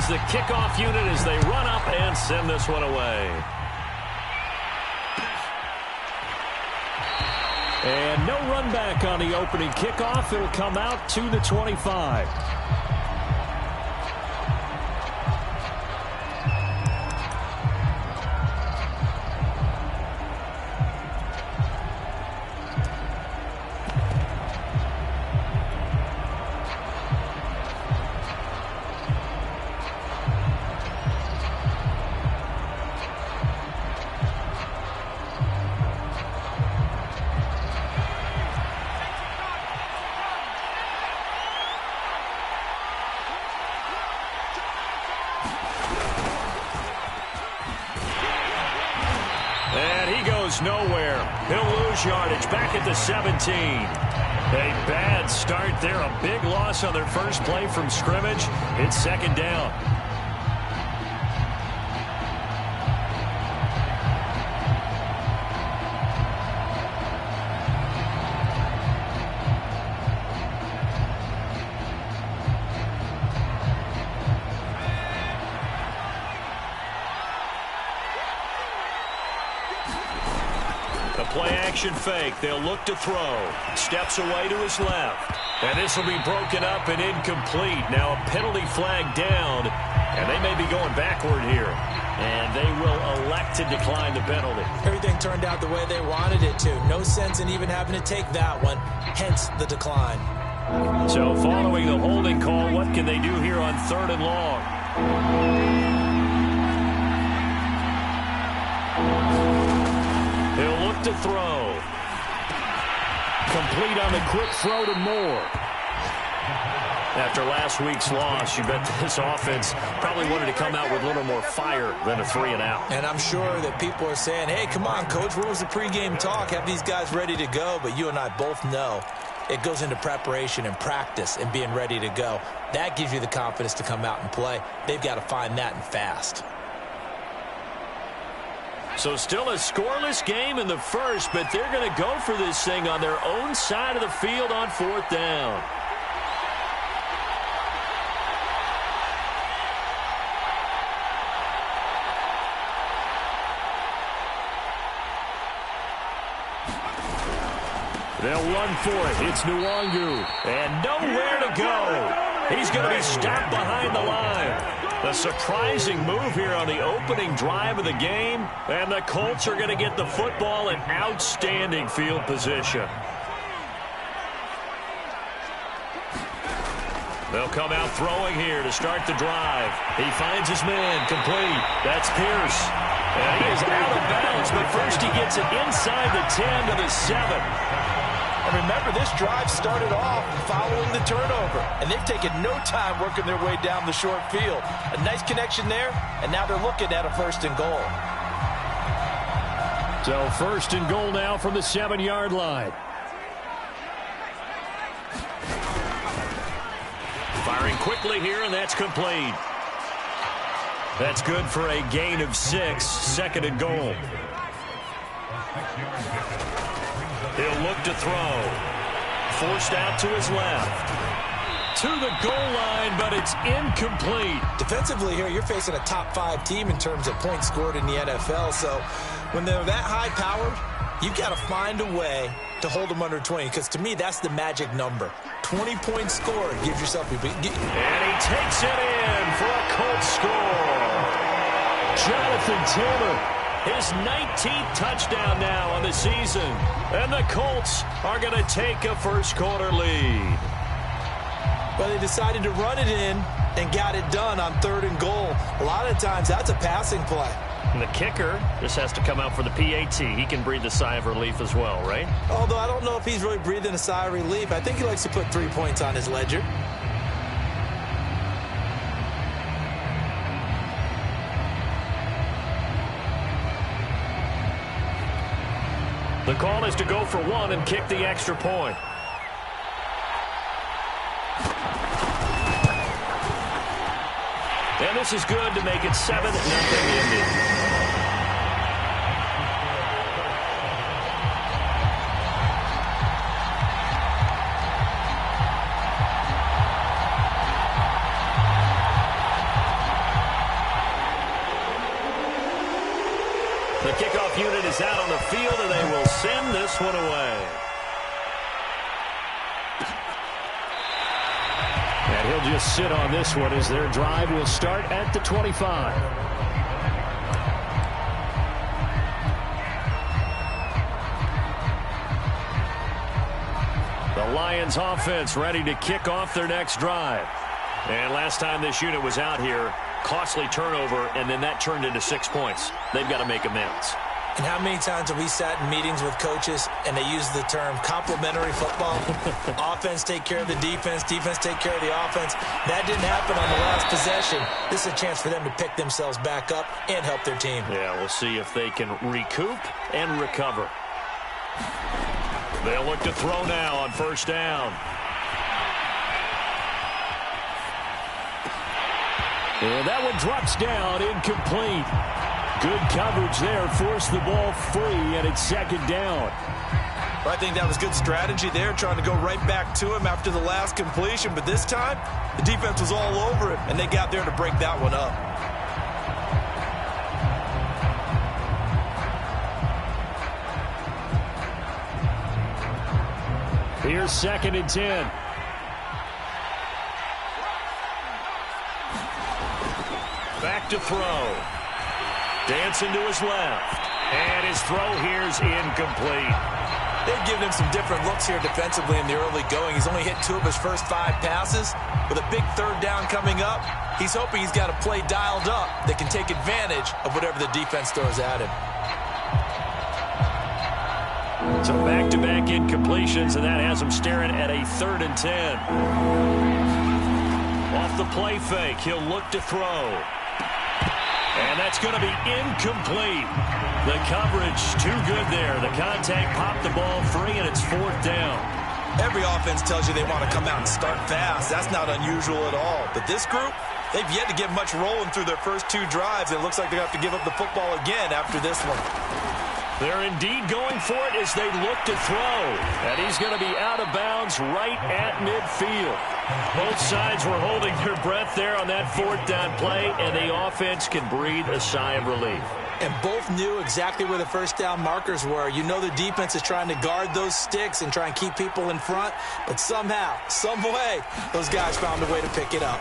is the kickoff unit as they run up and send this one away. And no run back on the opening kickoff. It'll come out to the 25. Nowhere. He'll lose yardage back at the 17. A bad start there. A big loss on their first play from scrimmage. It's second down. Play-action fake. They'll look to throw. Steps away to his left. And this will be broken up and incomplete. Now a penalty flag down, and they may be going backward here. And they will elect to decline the penalty. Everything turned out the way they wanted it to. No sense in even having to take that one, hence the decline. So following the holding call, what can they do here on 3rd and long? He'll look to throw. Complete on the quick throw to Moore. After last week's loss, you bet this offense probably wanted to come out with a little more fire than a 3-and-out. And I'm sure that people are saying, hey, come on, Coach, where was the pregame talk? Have these guys ready to go? But you and I both know it goes into preparation and practice and being ready to go. That gives you the confidence to come out and play. They've got to find that and fast. So still a scoreless game in the first, but they're going to go for this thing on their own side of the field on 4th down. They'll run for it. It's Nwangu. And nowhere to go. He's going to be stopped behind the line. A surprising move here on the opening drive of the game. And the Colts are going to get the football in outstanding field position. They'll come out throwing here to start the drive. He finds his man complete. That's Pierce. And he is out of bounds, but first he gets it inside the 10 to the 7. And remember, this drive started off following the turnover, and they've taken no time working their way down the short field. A nice connection there, and now they're looking at a 1st and goal. So 1st and goal now from the 7-yard line. Firing quickly here, and that's complete. That's good for a gain of 6, 2nd and goal. He'll look to throw. Forced out to his left. To the goal line, but it's incomplete. Defensively here, you're facing a top 5 team in terms of points scored in the NFL. So when they're that high-powered, you've got to find a way to hold them under 20. Because to me, that's the magic number. 20 points scored gives yourself a big... And he takes it in for a Colts score. Jonathan Taylor. His 19th touchdown now on the season. And the Colts are going to take a first-quarter lead. Well, they decided to run it in and got it done on 3rd and goal. A lot of times, that's a passing play. And the kicker just has to come out for the PAT. He can breathe a sigh of relief as well, right? Although I don't know if he's really breathing a sigh of relief. I think he likes to put 3 points on his ledger. The call is to go for 1 and kick the extra point. And this is good to make it 7-0 Indy. The kickoff unit is out on the field, and they will send this one away. And he'll just sit on this one as their drive will start at the 25. The Lions offense ready to kick off their next drive. And last time this unit was out here, costly turnover, and then that turned into 6 points. They've got to make amends. And how many times have we sat in meetings with coaches and they use the term complementary football? Offense take care of the defense, defense take care of the offense. That didn't happen on the last possession. This is a chance for them to pick themselves back up and help their team. Yeah, we'll see if they can recoup and recover. They'll look to throw now on first down. And that one drops down, incomplete. Good coverage there, forced the ball free, and it's second down. Well, I think that was good strategy there, trying to go right back to him after the last completion. But this time, the defense was all over it, and they got there to break that one up. Here's second and 10. Back to throw. Dancing to his left. And his throw here's incomplete. They've given him some different looks here defensively in the early going. He's only hit 2 of his first 5 passes. With a big third down coming up, he's hoping he's got a play dialed up that can take advantage of whatever the defense throws at him. So back-to-back incompletions, and that has him staring at a 3rd and 10. Off the play fake, he'll look to throw. And that's going to be incomplete. The coverage too good there. The contact popped the ball free, and it's 4th down. Every offense tells you they want to come out and start fast. That's not unusual at all. But this group, they've yet to get much rolling through their first 2 drives. It looks like they're going to have to give up the football again after this one. They're indeed going for it as they look to throw. And he's going to be out of bounds right at midfield. Both sides were holding their breath there on that 4th down play, and the offense can breathe a sigh of relief. And both knew exactly where the first down markers were. You know the defense is trying to guard those sticks and try and keep people in front, but somehow, some way, those guys found a way to pick it up.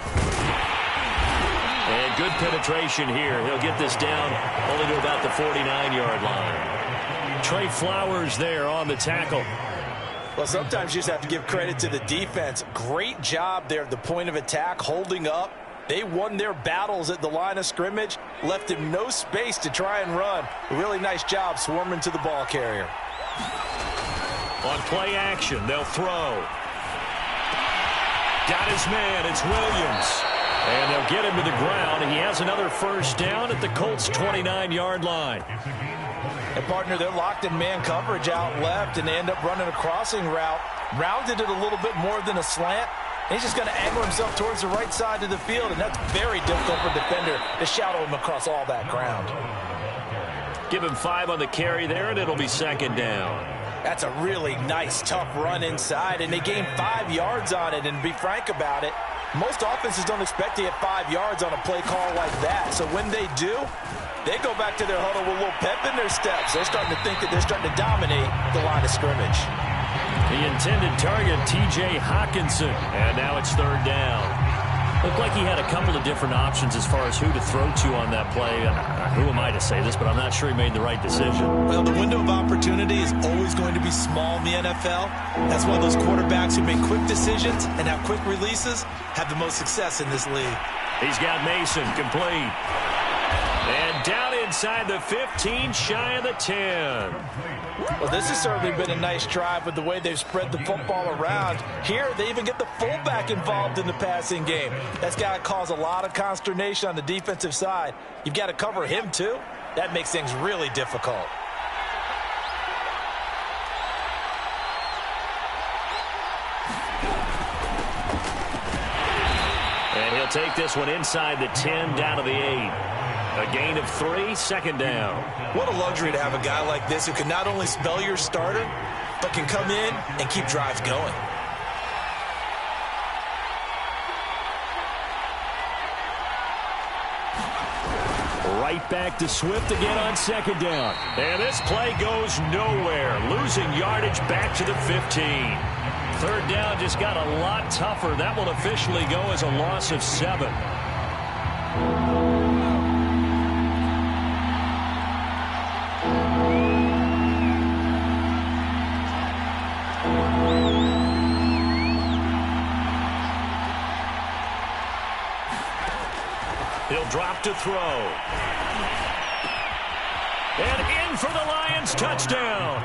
And good penetration here. He'll get this down only to about the 49-yard line. Trey Flowers there on the tackle. Well, sometimes you just have to give credit to the defense. Great job there at the point of attack, holding up. They won their battles at the line of scrimmage, left him no space to try and run. A really nice job swarming to the ball carrier. On play action, they'll throw. Got his man, it's Williams. And they'll get him to the ground, and he has another first down at the Colts' 29-yard line. And, partner, they're locked in man coverage out left, and they end up running a crossing route. Rounded it a little bit more than a slant. And he's just going to angle himself towards the right side of the field, and that's very difficult for a defender to shadow him across all that ground. Give him 5 on the carry there, and it'll be second down. That's a really nice, tough run inside, and they gained 5 yards on it. And to be frank about it, most offenses don't expect to get 5 yards on a play call like that. So when they do, they go back to their huddle with a little pep in their steps. They're starting to think that they're starting to dominate the line of scrimmage. The intended target, T.J. Hawkinson. And now it's 3rd down. Looked like he had a couple of different options as far as who to throw to on that play. Who am I to say this, but I'm not sure he made the right decision. Well, the window of opportunity is always going to be small in the NFL. That's why those quarterbacks who make quick decisions and have quick releases have the most success in this league. He's got Mason complete. And down inside the 15, shy of the 10. Well, this has certainly been a nice drive with the way they've spread the football around. Here, they even get the fullback involved in the passing game. That's got to cause a lot of consternation on the defensive side. You've got to cover him, too. That makes things really difficult. And he'll take this one inside the 10, down to the 8. A gain of 3, second down. What a luxury to have a guy like this who can not only spell your starter, but can come in and keep drives going. Right back to Swift again on second down. And this play goes nowhere. Losing yardage back to the 15. Third down just got a lot tougher. That will officially go as a loss of 7. He'll drop to throw. And in for the Lions touchdown.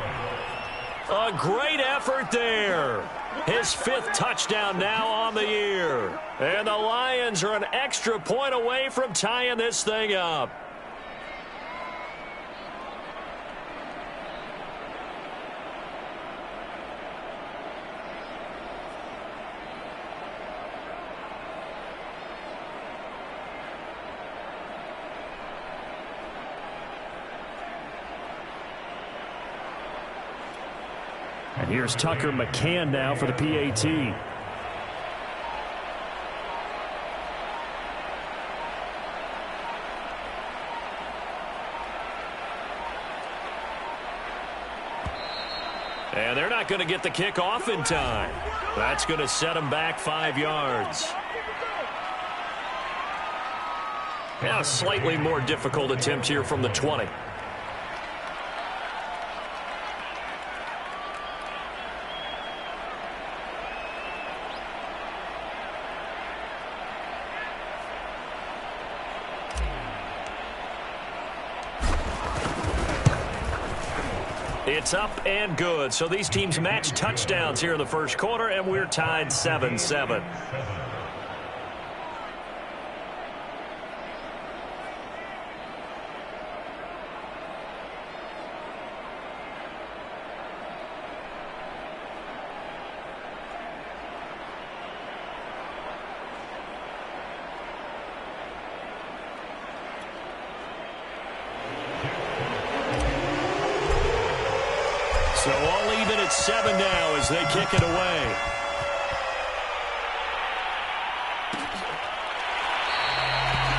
A great effort there. His 5th touchdown now on the year. And the Lions are an extra point away from tying this thing up. And here's Tucker McCann now for the PAT. And they're not going to get the kick off in time. That's going to set them back 5 yards. Yeah, a slightly more difficult attempt here from the 20. It's up and good. So these teams match touchdowns here in the first quarter, and we're tied 7-7. So all even at 7 now as they kick it away.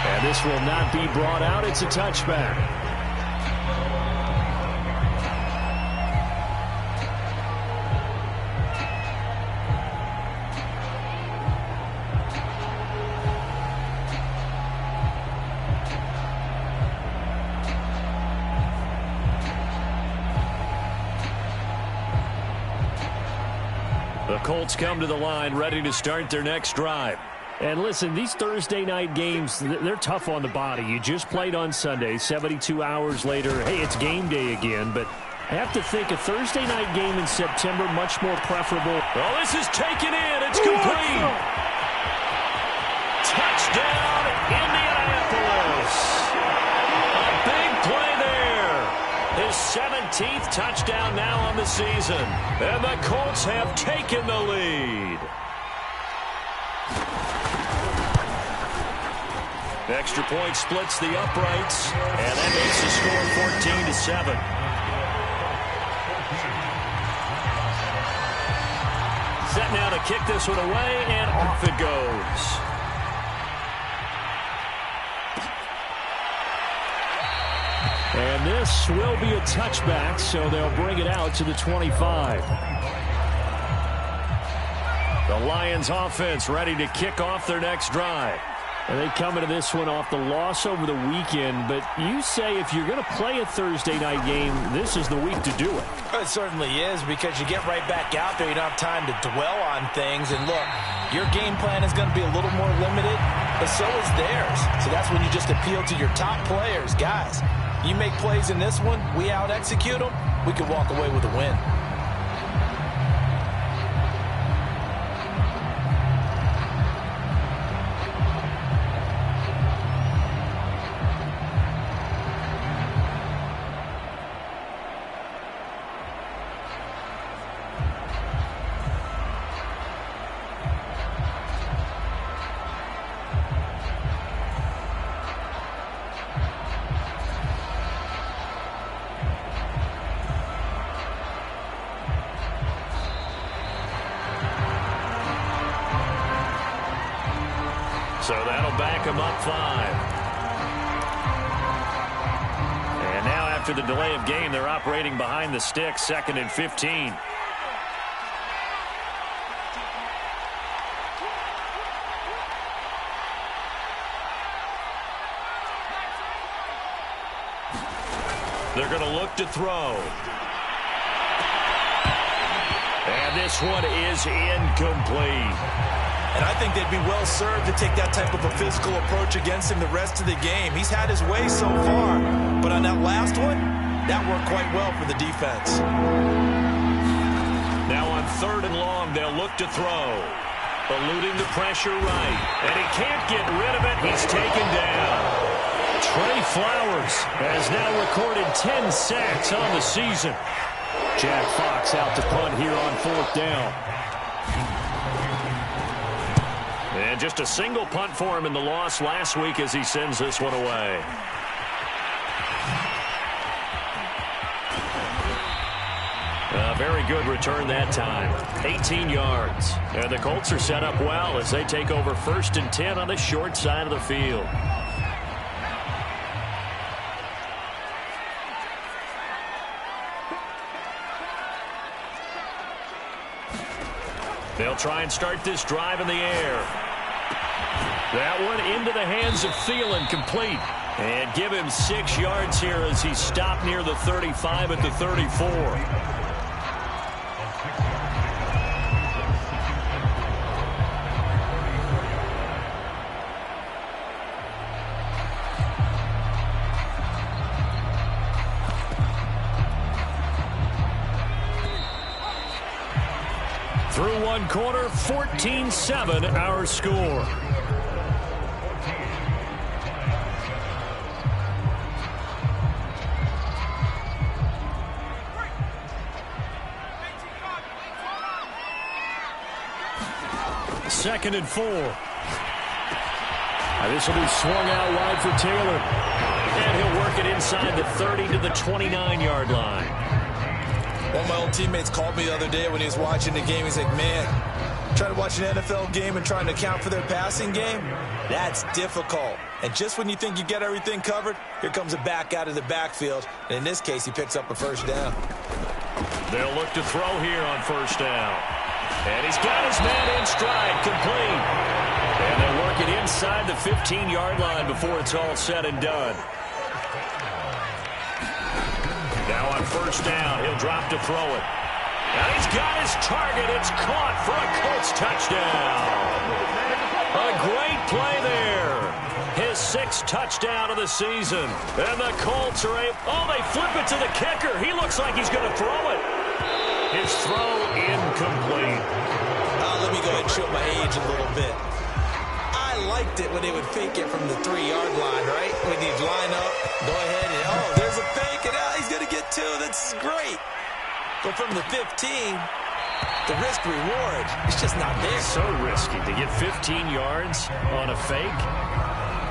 And this will not be brought out. It's a touchback. The Colts come to the line ready to start their next drive. And listen, these Thursday night games, they're tough on the body. You just played on Sunday, 72 hours later. Hey, it's game day again, but I have to think a Thursday night game in September much more preferable. Oh, this is taken in. It's complete. Touchdown, Indianapolis. A big play there. His 17th touchdown now on the season. And the Colts have taken the lead. Extra point splits the uprights, and that makes the score 14-7. Set now to kick this one away, and off it goes. And this will be a touchback, so they'll bring it out to the 25. The Lions offense ready to kick off their next drive. And they come into this one off the loss over the weekend, but you say if you're going to play a Thursday night game, this is the week to do it. It certainly is, because you get right back out there. You don't have time to dwell on things. And look, your game plan is going to be a little more limited, but so is theirs. So that's when you just appeal to your top players. Guys, you make plays in this one, we out-execute them, we could walk away with a win. So that'll back him up 5. after the delay of game, they're operating behind the sticks, 2nd and 15. They're going to look to throw. And this one is incomplete. And I think they'd be well served to take that type of a physical approach against him the rest of the game. He's had his way so far, but on that last one, that worked quite well for the defense. Now on 3rd and long, they'll look to throw. Eluding the pressure right. And he can't get rid of it. He's taken down. Trey Flowers has now recorded 10 sacks on the season. Jack Fox out to punt here on 4th down. And just a single punt for him in the loss last week as he sends this one away. A very good return that time. 18 yards. And the Colts are set up well as they take over 1st and 10 on the short side of the field. They'll try and start this drive in the air. That one into the hands of Thielen, complete. And give him 6 yards here as he stopped near the 35 at the 34. Through one quarter, 14-7 our score. Second and 4. This will be swung out wide for Taylor. And he'll work it inside the 30 to the 29-yard line. One of my old teammates called me the other day when he was watching the game. He's like, man, trying to watch an NFL game and trying to account for their passing game, that's difficult. And just when you think you get everything covered, here comes a back out of the backfield. And in this case, he picks up a 1st down. They'll look to throw here on 1st down. And he's got his man in stride, complete. And they'll work it inside the 15-yard line before it's all said and done. Now on 1st down, he'll drop to throw it. And he's got his target. It's caught for a Colts touchdown. A great play there. His 6th touchdown of the season. And the Colts are they flip it to the kicker. He looks like he's going to throw it. His throw incomplete. Let me go ahead and show my age a little bit. I liked it when they would fake it from the 3-yard line, right? When you'd line up, go ahead and, there's a fake, and he's going to get 2. That's great. But from the 15, the risk-reward, it's just not there. So risky to get 15 yards on a fake.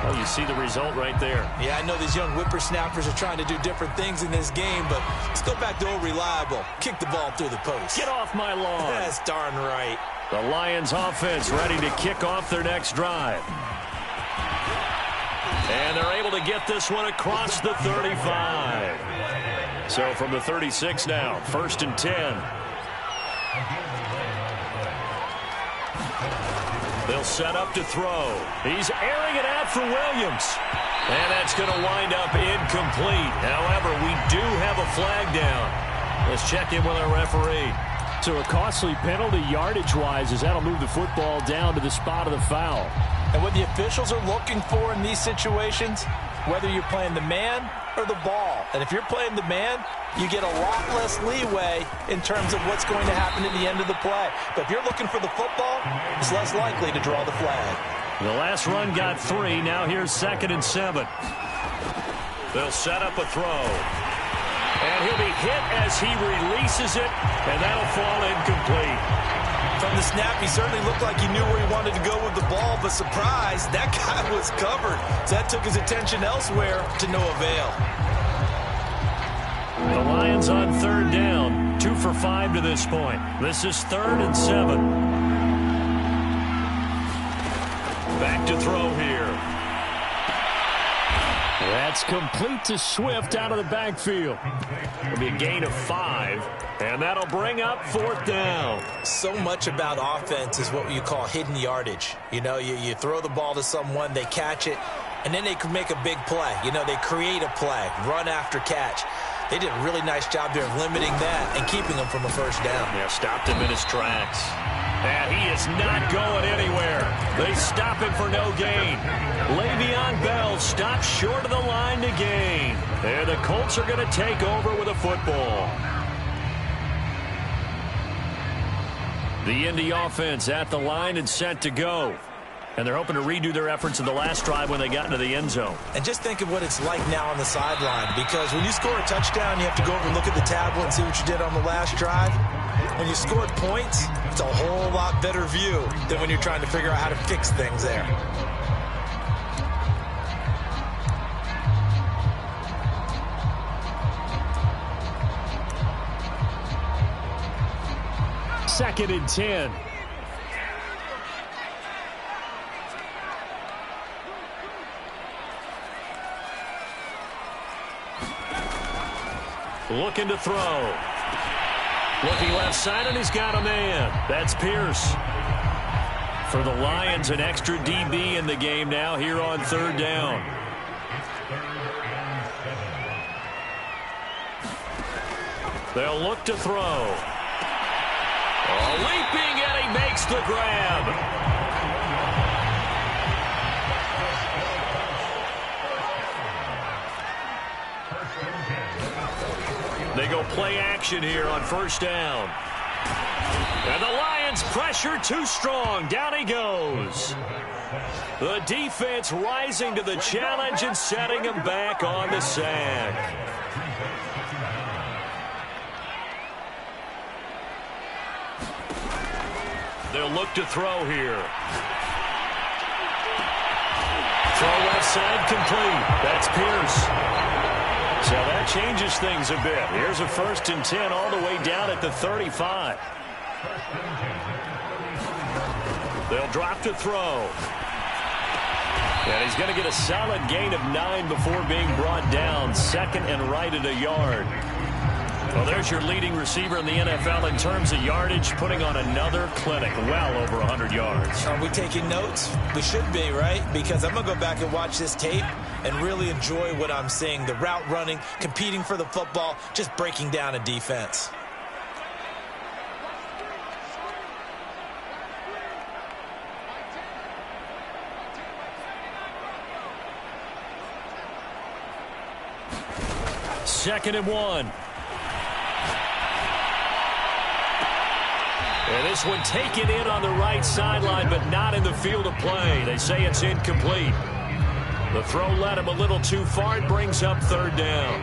Well, you see the result right there. Yeah, I know these young whippersnappers are trying to do different things in this game, but let's go back to old reliable. Kick the ball through the post. Get off my lawn. That's darn right. The Lions offense ready to kick off their next drive. And they're able to get this one across the 35. So from the 36 now, 1st and 10. They'll set up to throw. He's airing it out for Williams. And that's going to wind up incomplete. However, we do have a flag down. Let's check in with our referee. So a costly penalty yardage-wise as that'll move the football down to the spot of the foul. And what the officials are looking for in these situations, whether you're playing the man or the ball. And if you're playing the man, you get a lot less leeway in terms of what's going to happen at the end of the play. But if you're looking for the football, it's less likely to draw the flag. The last run got 3. Now here's 2nd and 7. They'll set up a throw. And he'll be hit as he releases it, and that'll fall incomplete. From the snap, he certainly looked like he knew where he wanted to go with the ball, but surprise, that guy was covered. So that took his attention elsewhere to no avail. The Lions on 3rd down, 2 for 5 to this point. This is 3rd and 7. Back to throw here. That's complete to Swift out of the backfield. It'll be a gain of 5, and that'll bring up 4th down. So much about offense is what you call hidden yardage. You know, you throw the ball to someone, they catch it, and then they can make a big play. You know, they create a play, run after catch. They did a really nice job there of limiting that and keeping him from a first down. Yeah, stopped him in his tracks. And he is not going anywhere. They stop him for no gain. Le'Veon Bell stopped short of the line to gain. And the Colts are going to take over with a football. The Indy offense at the line and set to go. And they're hoping to redo their efforts in the last drive when they got into the end zone. And just think of what it's like now on the sideline, because when you score a touchdown, you have to go over and look at the tablet and see what you did on the last drive. When you scored points, it's a whole lot better view than when you're trying to figure out how to fix things there. Second and 10. Looking to throw. Looking left side, and he's got a man. That's Pierce. For the Lions, an extra DB in the game now here on 3rd down. They'll look to throw. Oh, leaping, and he makes the grab. They go play action here on 1st down. And the Lions pressure too strong. Down he goes. The defense rising to the challenge and setting him back on the sack. They'll look to throw here. Throw left side complete. That's Pierce. So that changes things a bit. Here's a 1st and 10 all the way down at the 35. They'll drop to throw. And he's going to get a solid gain of 9 before being brought down. 2nd and right at a yard. Well, there's your leading receiver in the NFL in terms of yardage, putting on another clinic, well over 100 yards. Are we taking notes? We should be, right? Because I'm going to go back and watch this tape and really enjoy what I'm seeing. The route running, competing for the football, just breaking down a defense. Second and 1. And this one taken in on the right sideline, but not in the field of play. They say it's incomplete. The throw led him a little too far. It brings up 3rd down.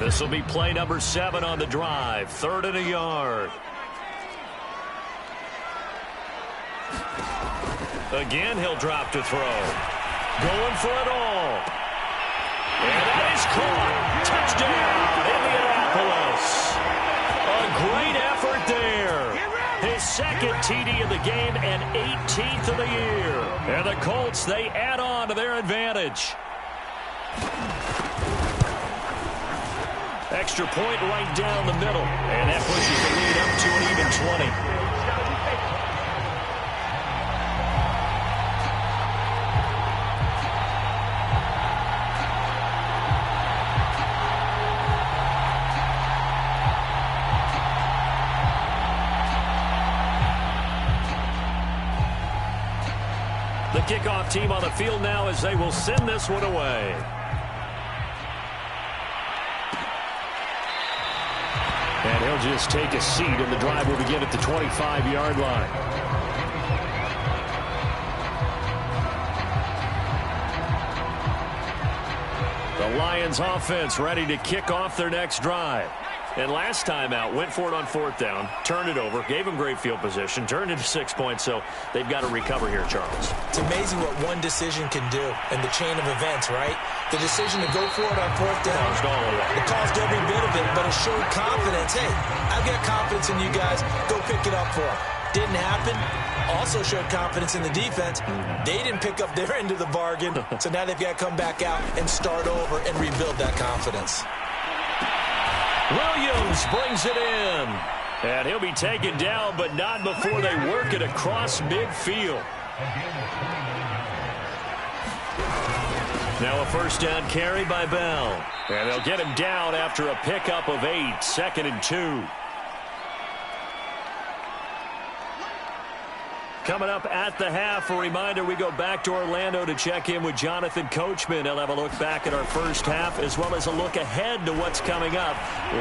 This will be play number 7 on the drive. 3rd and a yard. Again, he'll drop to throw. Going for it all. And that is caught. Touchdown, Indianapolis. A great effort there. His 2nd TD of the game and 18th of the year. And the Colts, they add on to their advantage. Extra point right down the middle. And that pushes the lead up to an even 20. The kickoff team on the field now as they will send this one away. And he'll just take a seat, and the drive will begin at the 25-yard line. The Lions offense ready to kick off their next drive. And last time out, went for it on 4th down, turned it over, gave him great field position, turned it to 6 points, so they've got to recover here, Charles. It's amazing what one decision can do in the chain of events, right? The decision to go for it on 4th down. Caused all of that. It caused every bit of it, but it showed confidence. Hey, I've got confidence in you guys. Go pick it up for them. Didn't happen. Also showed confidence in the defense. They didn't pick up their end of the bargain, so now they've got to come back out and start over and rebuild that confidence. Williams brings it in. And he'll be taken down, but not before they work it across midfield. Now a first down carry by Bell. And they'll get him down after a pickup of 8, 2nd and 2. Coming up at the half, a reminder, we go back to Orlando to check in with Jonathan Coachman. He'll have a look back at our first half as well as a look ahead to what's coming up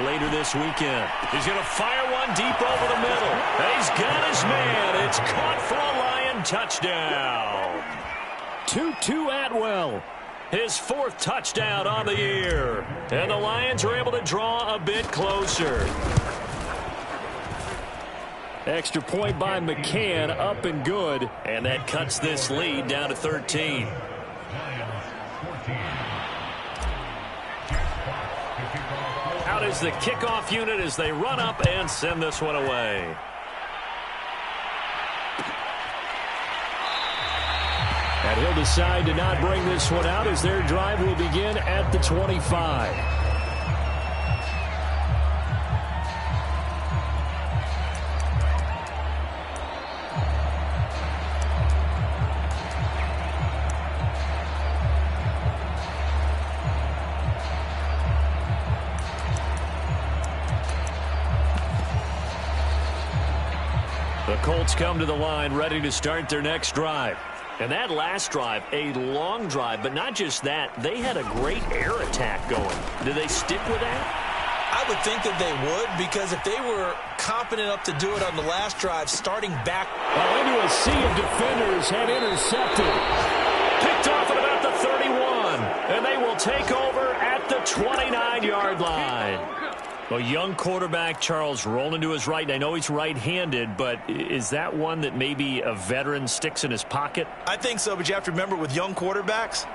later this weekend. He's going to fire one deep over the middle. And he's got his man. It's caught for a Lion touchdown. Tutu Atwell, his 4th touchdown on the year. And the Lions are able to draw a bit closer. Extra point by McCann, up and good. And that cuts this lead down to 13. Out is the kickoff unit as they run up and send this one away. And he'll decide to not bring this one out as their drive will begin at the 25. The Colts come to the line ready to start their next drive. And that last drive, a long drive, but not just that. They had a great air attack going. Do they stick with that? I would think that they would, because if they were confident enough to do it on the last drive, starting back. Into a sea of defenders and intercepted. Picked off at about the 31. And they will take over at the 29-yard line. A young quarterback, Charles, rolling to his right. And I know he's right-handed, but is that one that maybe a veteran sticks in his pocket? I think so, but you have to remember with young quarterbacks,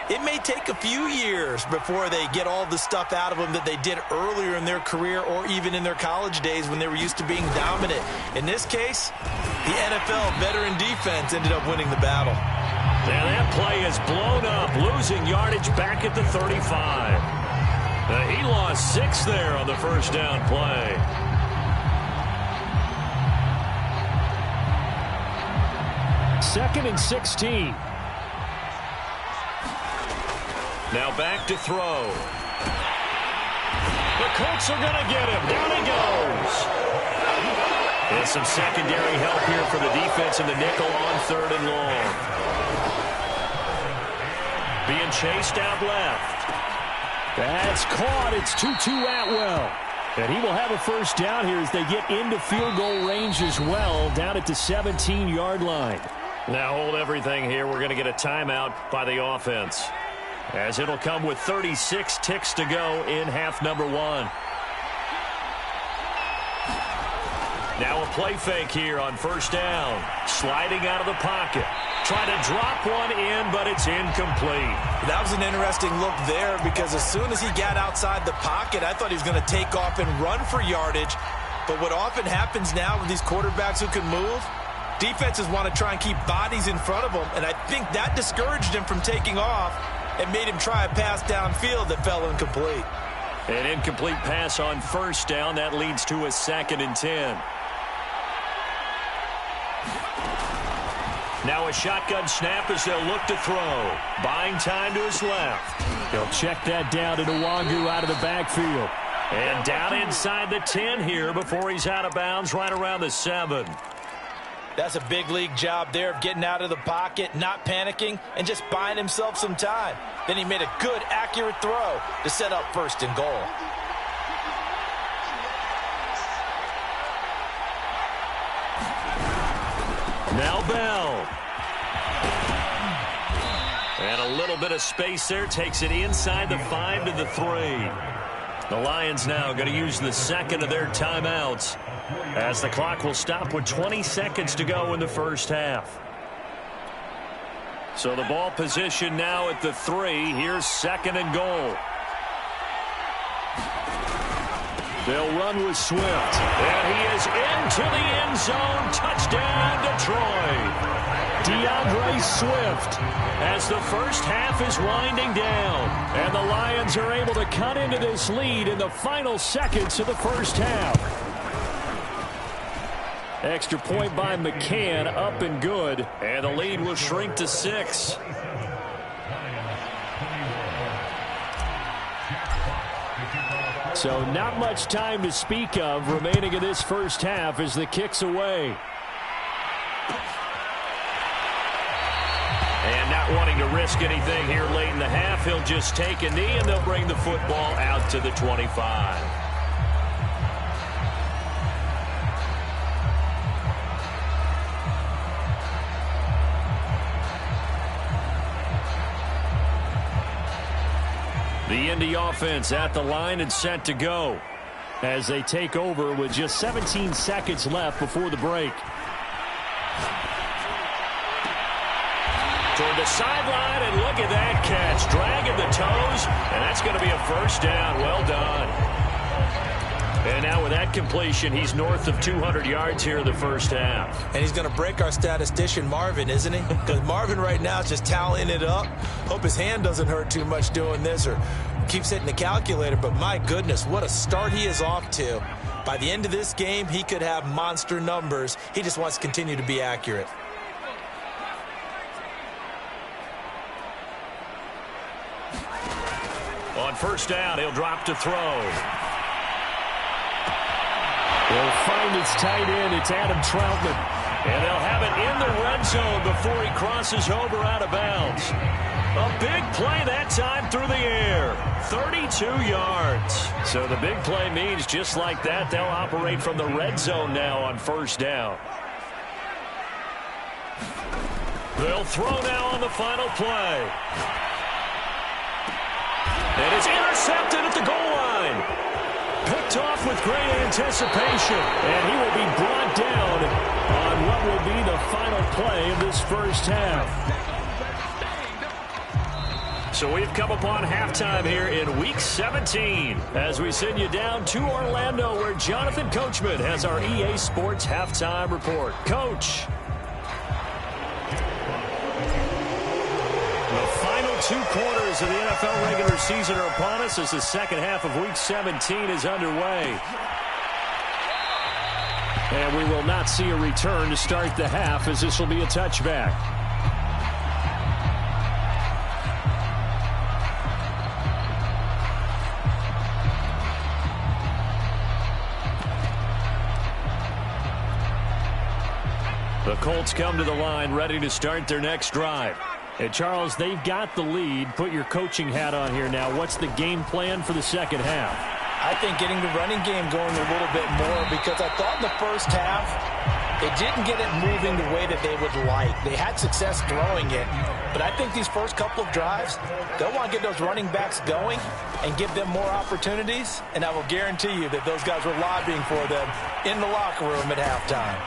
it may take a few years before they get all the stuff out of them that they did earlier in their career or even in their college days when they were used to being dominant. In this case, the NFL veteran defense ended up winning the battle. And that play is blown up, losing yardage back at the 35. He lost 6 there on the first down play. Second and 16. Now back to throw. The Colts are going to get him. Down he goes. And some secondary help here for the defense in the nickel on 3rd and long. Being chased out left. That's caught. It's Tutu Atwell. And he will have a first down here as they get into field goal range as well, down at the 17-yard line. Now hold everything here. We're going to get a timeout by the offense, as it'll come with 36 ticks to go in half number 1. Now a play fake here on first down. Sliding out of the pocket. Trying to drop one in, but it's incomplete. That was an interesting look there, because as soon as he got outside the pocket, I thought he was going to take off and run for yardage. But what often happens now with these quarterbacks who can move, defenses want to try and keep bodies in front of them, and I think that discouraged him from taking off and made him try a pass downfield that fell incomplete. An incomplete pass on first down. That leads to a 2nd and 10. Now a shotgun snap as they'll look to throw. Buying time to his left. He'll check that down to Nwangu out of the backfield. And down inside the 10 here before he's out of bounds right around the 7. That's a big league job there of getting out of the pocket, not panicking, and just buying himself some time. Then he made a good, accurate throw to set up 1st and goal. Now Bell. And a little bit of space there. Takes it inside the 5 to the 3. The Lions now going to use the second of their timeouts as the clock will stop with 20 seconds to go in the first half. So the ball position now at the 3. Here's second and goal. They'll run with Swift. And he is into the end zone. Touchdown, Detroit. DeAndre Swift as the first half is winding down. And the Lions are able to cut into this lead in the final seconds of the first half. Extra point by McCann, up and good. And the lead will shrink to 6. So not much time to speak of remaining in this first half as the kick's away. And not wanting to risk anything here late in the half, he'll just take a knee and they'll bring the football out to the 25. The Indy offense at the line and set to go as they take over with just 17 seconds left before the break. Toward the sideline, and look at that catch. Dragging the toes, and that's going to be a first down. Well done. And now with that completion, he's north of 200 yards here in the first half. And he's going to break our statistician, Marvin, isn't he? Because Marvin right now is just tallying it up. Hope his hand doesn't hurt too much doing this or keeps hitting the calculator. But my goodness, what a start he is off to. By the end of this game, he could have monster numbers. He just wants to continue to be accurate. On first down, he'll drop to throw. He'll find his tight end. It's Adam Troutman. And they'll have it in the red zone before he crosses over out of bounds. A big play that time through the air. 32 yards. So the big play means just like that, they'll operate from the red zone now on first down. They'll throw now on the final play. And it's intercepted at the goal line. Picked off with great anticipation. And he will be brought down on what will be the final play of this first half. So we've come upon halftime here in Week 17 as we send you down to Orlando where Jonathan Coachman has our EA Sports Halftime Report. Coach. The final 2 quarters of the NFL regular season are upon us as the second half of Week 17 is underway. And we will not see a return to start the half as this will be a touchback. The Colts come to the line ready to start their next drive. And Charles, they've got the lead. Put your coaching hat on here now. What's the game plan for the second half? I think getting the running game going a little bit more because I thought in the first half they didn't get it moving the way that they would like. They had success throwing it, but I think these first couple of drives, they'll want to get those running backs going and give them more opportunities, and I will guarantee you that those guys were lobbying for them in the locker room at halftime.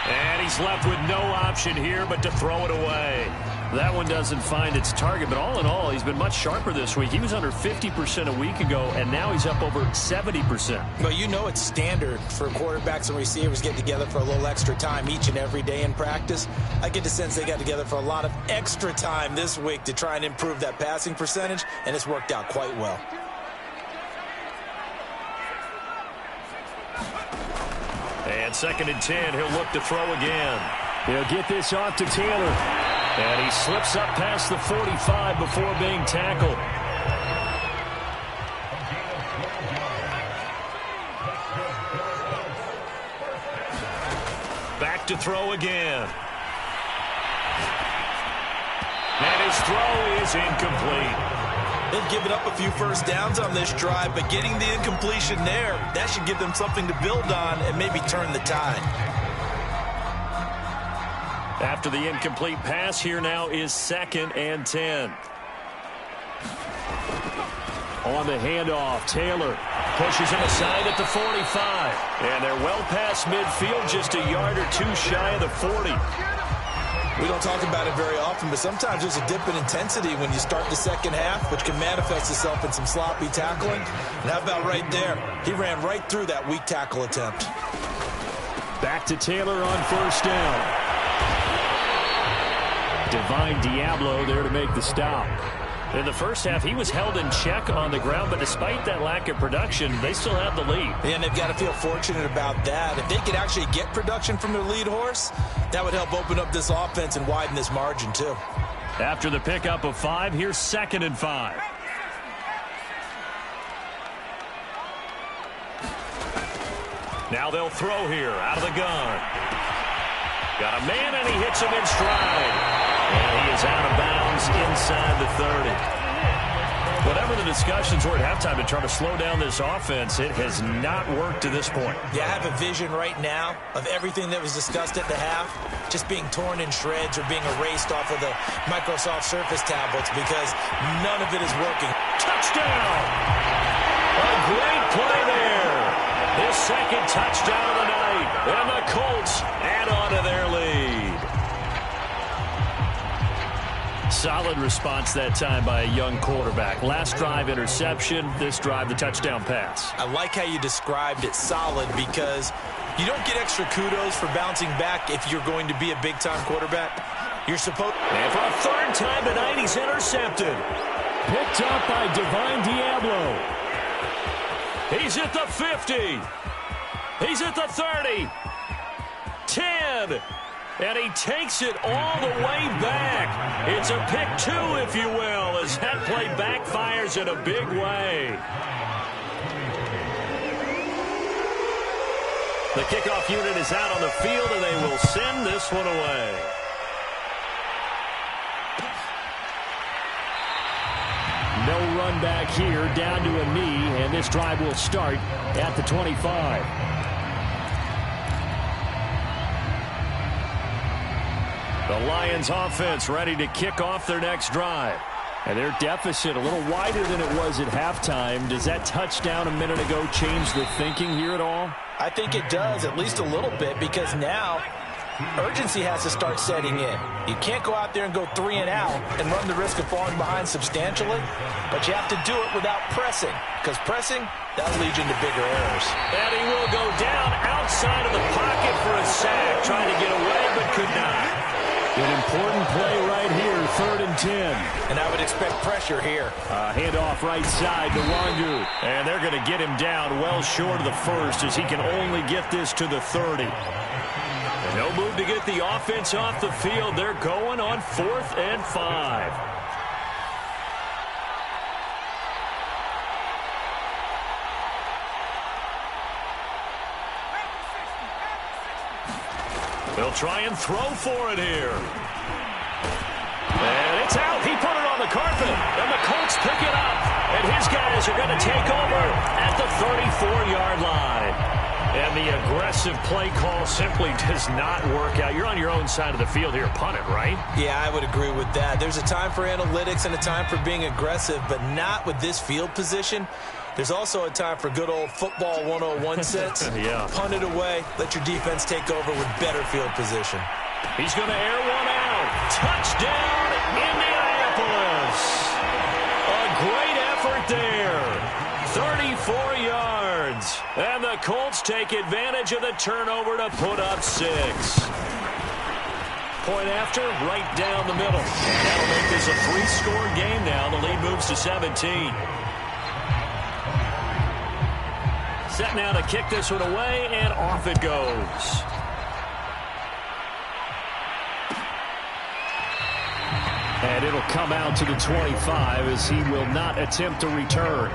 And he's left with no option here but to throw it away. That one doesn't find its target, but all in all, he's been much sharper this week. He was under 50% a week ago, and now he's up over 70%. Well, you know it's standard for quarterbacks and receivers getting together for a little extra time each and every day in practice. I get the sense they got together for a lot of extra time this week to try and improve that passing percentage, and it's worked out quite well. And 2nd and 10, he'll look to throw again. He'll get this off to Taylor. And he slips up past the 45 before being tackled. Back to throw again. And his throw is incomplete. They've given up a few first downs on this drive, but getting the incompletion there, that should give them something to build on and maybe turn the tide. After the incomplete pass, here now is 2nd and 10. On the handoff, Taylor pushes him aside at the 45. And they're well past midfield, just a yard or two shy of the 40. We don't talk about it very often, but sometimes there's a dip in intensity when you start the second half, which can manifest itself in some sloppy tackling. And how about right there? He ran right through that weak tackle attempt. Back to Taylor on first down. Divine Diablo there to make the stop. In the first half, he was held in check on the ground, but despite that lack of production, they still have the lead. And they've got to feel fortunate about that. If they could actually get production from their lead horse, that would help open up this offense and widen this margin, too. After the pickup of 5, here's 2nd and 5. Now they'll throw here out of the gun. Got a man, and he hits him in stride. And he is out of bounds inside the 30. Whatever the discussions were at halftime to try to slow down this offense, it has not worked to this point. Yeah, I have a vision right now of everything that was discussed at the half just being torn in shreds or being erased off of the Microsoft Surface tablets because none of it is working. Touchdown! A great play there. His second touchdown of the night. And the Colts add on to their lead. Solid response that time by a young quarterback. Last drive, interception. This drive, the touchdown pass. I like how you described it solid because you don't get extra kudos for bouncing back if you're going to be a big-time quarterback. You're supposed... And for a third time tonight, he's intercepted. Picked up by Divine Diablo. He's at the 50. He's at the 30. 10. And he takes it all the way back. It's a pick 2, if you will, as that play backfires in a big way. The kickoff unit is out on the field, and they will send this one away. No run back here, down to a knee, and this drive will start at the 25. The Lions offense ready to kick off their next drive. And their deficit a little wider than it was at halftime. Does that touchdown a minute ago change the thinking here at all? I think it does, at least a little bit, because now urgency has to start setting in. You can't go out there and go 3 and out and run the risk of falling behind substantially, but you have to do it without pressing, because pressing, that'll lead you into bigger errors. And he will go down outside of the pocket for a sack, trying to get away but could not. An important play right here, 3rd and 10. And I would expect pressure here. Handoff right side to Wangu. And they're going to get him down well short of the first as he can only get this to the 30. And no move to get the offense off the field. They're going on 4th and 5. They'll try and throw for it here. And it's out. He put it on the carpet. And the Colts pick it up. And his guys are going to take over at the 34-yard line. And the aggressive play call simply does not work out. You're on your own side of the field here. Punt it, right? Yeah, I would agree with that. There's a time for analytics and a time for being aggressive, but not with this field position. There's also a time for good old football 101 sense. Yeah. Punt it away. Let your defense take over with better field position. He's going to air one out. Touchdown, Indianapolis. A great effort there. 34 yards. And the Colts take advantage of the turnover to put up 6. Point after, right down the middle. And that'll make this a 3-score game now. The lead moves to 17. Set now to kick this one away, and off it goes. And it'll come out to the 25 as he will not attempt to return.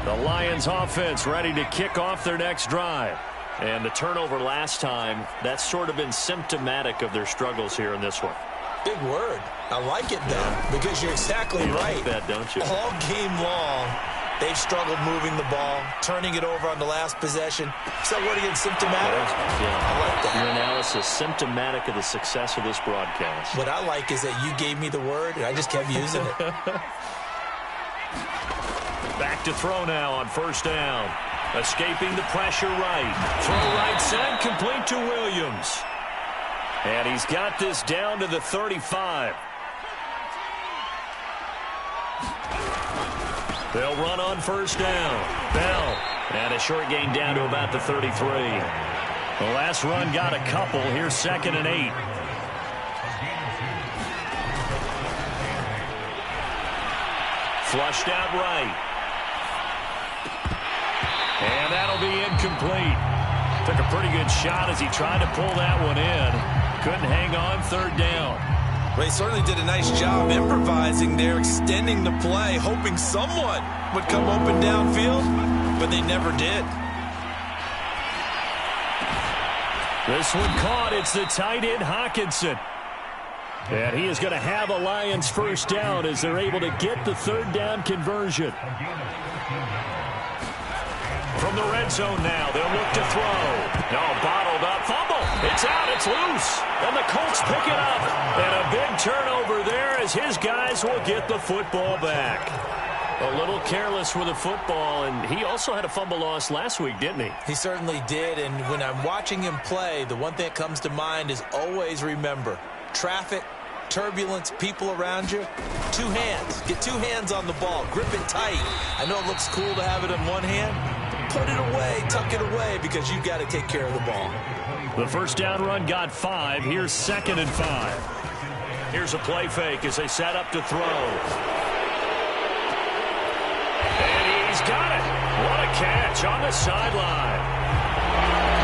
The Lions offense ready to kick off their next drive. And the turnover last time, that's sort of been symptomatic of their struggles here in this one. Big word. I like it, though, because you're exactly right. You like that, don't you? All game long, they've struggled moving the ball, turning it over on the last possession. So what again, symptomatic? Yeah. I like that. Your analysis, symptomatic of the success of this broadcast. What I like is that you gave me the word, and I just kept using it. Back to throw now on first down. Escaping the pressure right. Throw right side, complete to Williams. And he's got this down to the 35. They'll run on first down. Bell. And a short gain down to about the 33. The last run got a couple. Here's 2nd and 8. Flushed out right. And that'll be incomplete. Took a pretty good shot as he tried to pull that one in. Couldn't hang on, 3rd down. Well, he certainly did a nice job improvising there, extending the play, hoping someone would come open downfield, but they never did. This one caught. It's the tight end, Hawkinson. And he is going to have a Lions first down as they're able to get the 3rd down conversion. From the red zone now, they'll look to throw. No, bottled up, fumble. It's out, it's loose. And the Colts pick it up. And a big turnover there as his guys will get the football back. A little careless with the football, and he also had a fumble loss last week, didn't he? He certainly did, and when I'm watching him play, the one thing that comes to mind is always remember, traffic, turbulence, people around you, 2 hands. Get 2 hands on the ball. Grip it tight. I know it looks cool to have it in one hand. Put it away, tuck it away, because you've got to take care of the ball. The first down run got 5. Here's 2nd and 5. Here's a play fake as they set up to throw. And he's got it. What a catch on the sideline.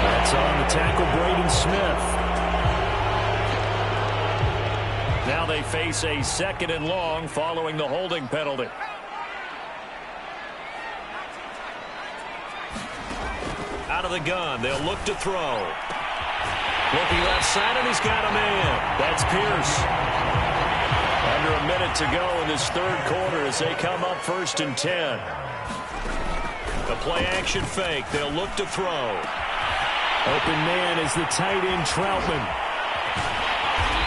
That's on the tackle, Braden Smith. Now they face a 2nd and long following the holding penalty. Out of the gun, they'll look to throw. Looking left side, and he's got a man. That's Pierce. Under a minute to go in this 3rd quarter as they come up 1st and 10. The play action fake. They'll look to throw. Open man is the tight end, Troutman.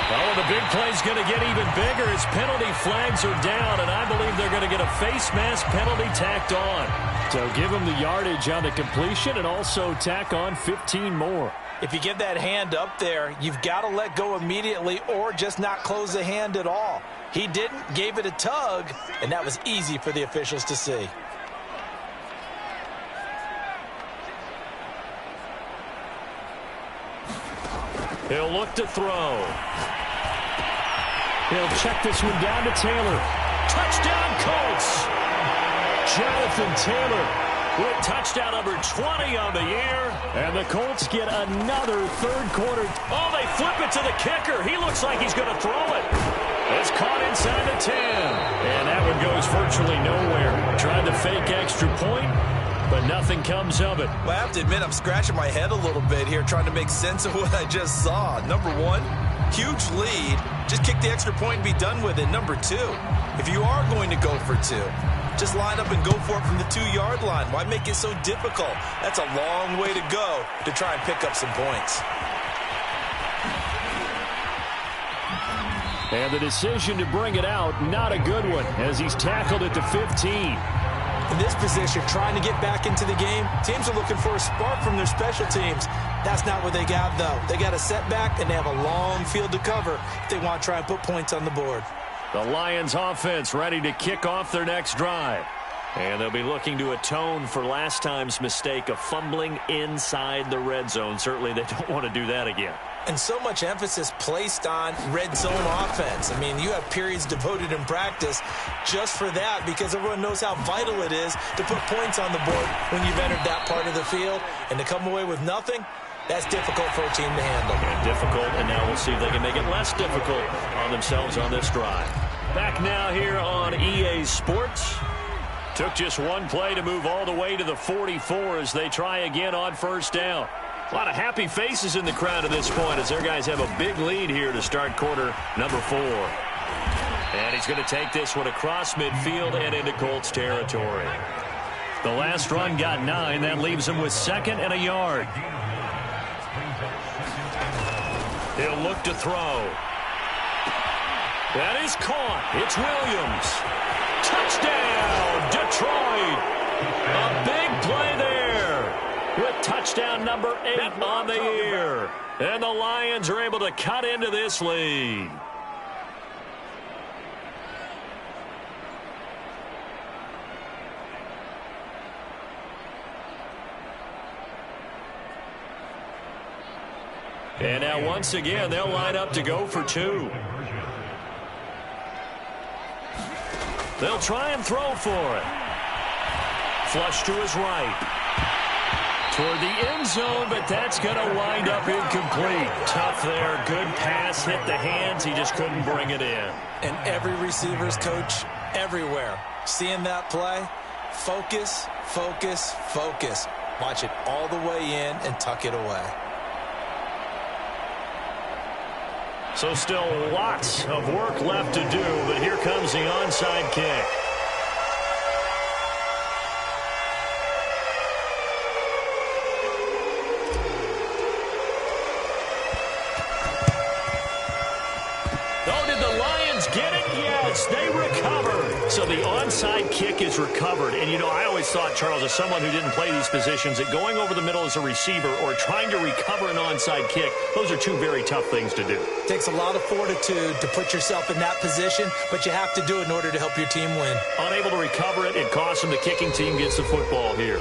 Oh, the big play's going to get even bigger as penalty flags are down, and I believe they're going to get a face mask penalty tacked on. So give him the yardage on the completion and also tack on 15 more. If you give that hand up there, you've got to let go immediately or just not close the hand at all. He didn't, gave it a tug, and that was easy for the officials to see. He'll look to throw. He'll check this one down to Taylor. Touchdown, Colts! Jonathan Taylor with touchdown number 20 on the year. And the Colts get another 3rd quarter. Oh, they flip it to the kicker. He looks like he's going to throw it. It's caught inside the 10. And that one goes virtually nowhere. Tried to fake extra point, but nothing comes of it. Well, I have to admit, I'm scratching my head a little bit here trying to make sense of what I just saw. Number 1, huge lead. Just kick the extra point and be done with it. Number 2, if you are going to go for 2, just line up and go for it from the 2-yard line. Why make it so difficult? That's a long way to go to try and pick up some points. And the decision to bring it out, not a good one, as he's tackled at the 15. In this position, trying to get back into the game, teams are looking for a spark from their special teams. That's not what they got, though. They got a setback, and they have a long field to cover if they want to try and put points on the board. The Lions offense ready to kick off their next drive. And they'll be looking to atone for last time's mistake of fumbling inside the red zone. Certainly they don't want to do that again. And so much emphasis placed on red zone offense. I mean, you have periods devoted in practice just for that because everyone knows how vital it is to put points on the board when you've entered that part of the field. And to come away with nothing, that's difficult for a team to handle. And difficult, and now we'll see if they can make it less difficult on themselves on this drive. Back now here on EA Sports. Took just one play to move all the way to the 44 as they try again on first down. A lot of happy faces in the crowd at this point as their guys have a big lead here to start quarter number 4. And he's going to take this one across midfield and into Colts territory. The last run got 9. That leaves him with 2nd and a yard. He'll look to throw. That is caught. It's Williams. Touchdown, Detroit. A big play there with touchdown number 8 on the year. And the Lions are able to cut into this lead. And now once again, they'll line up to go for 2. They'll try and throw for it. Flush to his right. Toward the end zone, but that's going to wind up incomplete. Tough there. Good pass. Hit the hands. He just couldn't bring it in. And every receiver's coach everywhere. Seeing that play, focus, focus, focus. Watch it all the way in and tuck it away. So still lots of work left to do, but here comes the onside kick. Oh, did the Lions get it? Yes, they recovered. So the onside kick is recovered. And, you know, I always thought, Charles, as someone who didn't play these positions, that going over the middle as a receiver or trying to recover an onside kick, those are 2 very tough things to do. Takes a lot of fortitude to put yourself in that position, but you have to do it in order to help your team win. Unable to recover it, it costs them. The kicking team gets the football here.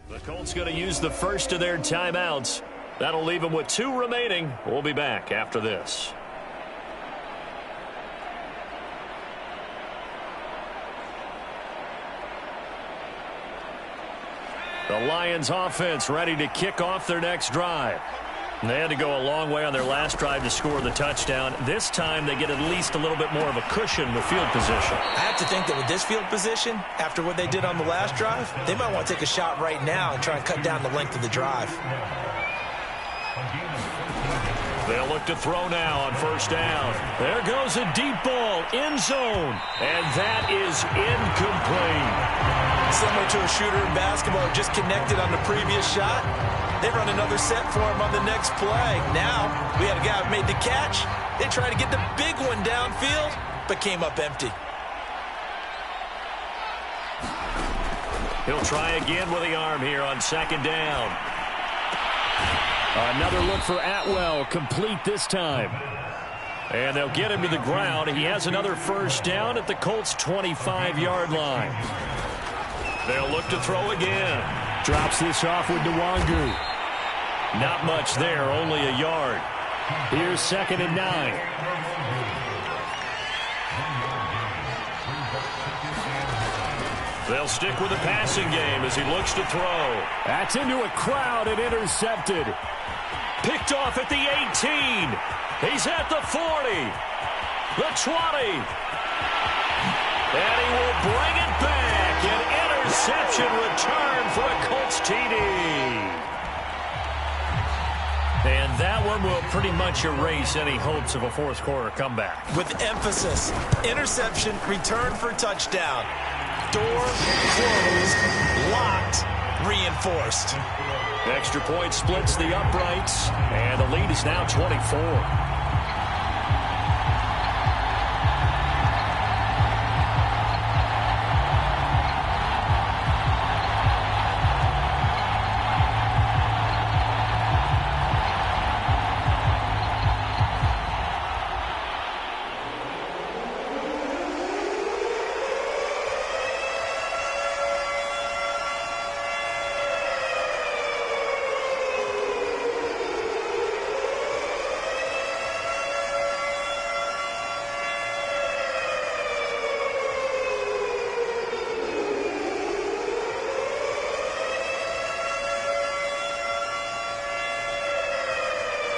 The Colts going to use the first of their timeouts. That'll leave them with 2 remaining. We'll be back after this. The Lions offense ready to kick off their next drive. They had to go a long way on their last drive to score the touchdown. This time they get at least a little bit more of a cushion with field position. I have to think that with this field position, after what they did on the last drive, they might want to take a shot right now and try and cut down the length of the drive. They'll look to throw now on first down. There goes a deep ball, end zone, and that is incomplete. Similar to a shooter in basketball, just connected on the previous shot. They run another set for him on the next play. Now, we had a guy who made the catch. They tried to get the big one downfield, but came up empty. He'll try again with the arm here on second down. Another look for Atwell, complete this time. And they'll get him to the ground. He has another first down at the Colts' 25-yard line. They'll look to throw again. Drops this off with Nwangu. Not much there, only a yard. Here's 2nd and 9. They'll stick with the passing game as he looks to throw. That's into a crowd and intercepted. Picked off at the 18. He's at the 40. The 20. And he will bring it back. An interception return for a Colts TD. And that one will pretty much erase any hopes of a fourth quarter comeback. With emphasis, interception, return for touchdown. Door closed, locked, reinforced. Extra point splits the uprights, and the lead is now 24.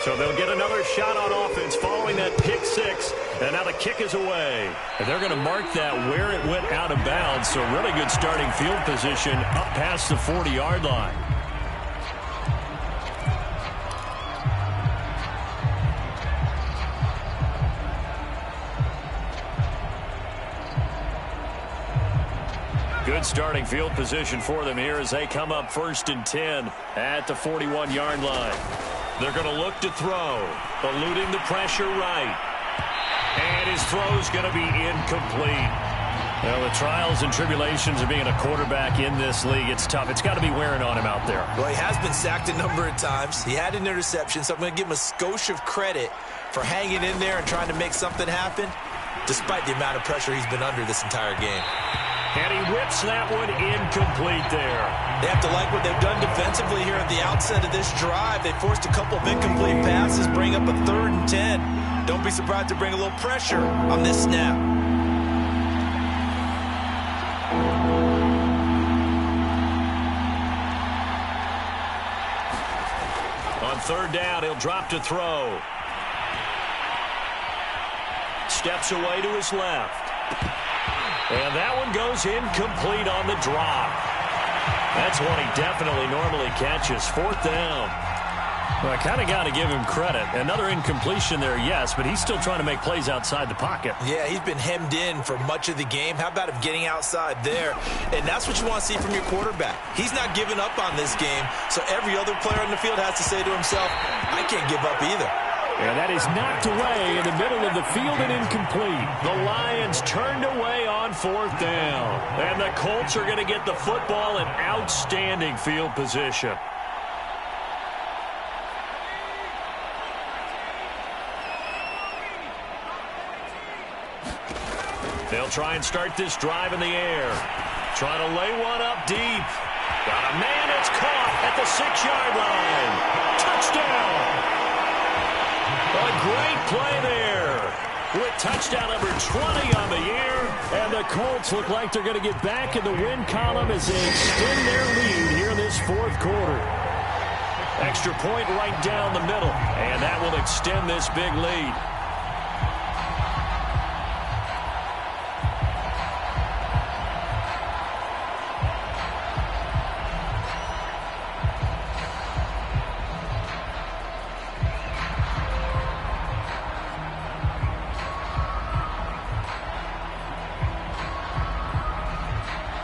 So they'll get another shot on offense following that pick six. And now the kick is away. And they're going to mark that where it went out of bounds. So really good starting field position up past the 40-yard line. Good starting field position for them here as they come up 1st and 10 at the 41-yard line. They're going to look to throw, eluding the pressure right. And his throw's going to be incomplete. Well, the trials and tribulations of being a quarterback in this league, it's tough. It's got to be wearing on him out there. Well, he has been sacked a number of times. He had an interception, so I'm going to give him a skosh of credit for hanging in there and trying to make something happen, despite the amount of pressure he's been under this entire game. And he whips that one incomplete there. They have to like what they've done defensively here at the outset of this drive. They forced a couple of incomplete passes, bring up a 3rd and 10. Don't be surprised to bring a little pressure on this snap. On 3rd down, he'll drop to throw. Steps away to his left. And that one goes incomplete on the drop. That's one he definitely normally catches. 4th down. Well, I kind of got to give him credit. Another incompletion there, yes, but he's still trying to make plays outside the pocket. Yeah, he's been hemmed in for much of the game. How about him getting outside there? And that's what you want to see from your quarterback. He's not giving up on this game, so every other player on the field has to say to himself, I can't give up either. And that is knocked away in the middle of the field and incomplete. The Lions turned away on 4th down. And the Colts are going to get the football in outstanding field position. They'll try and start this drive in the air. Trying to lay one up deep. Got a man that's caught at the 6-yard line. Touchdown! A great play there with touchdown number 20 on the year. And the Colts look like they're going to get back in the win column as they extend their lead here in this 4th quarter. Extra point right down the middle. And that will extend this big lead.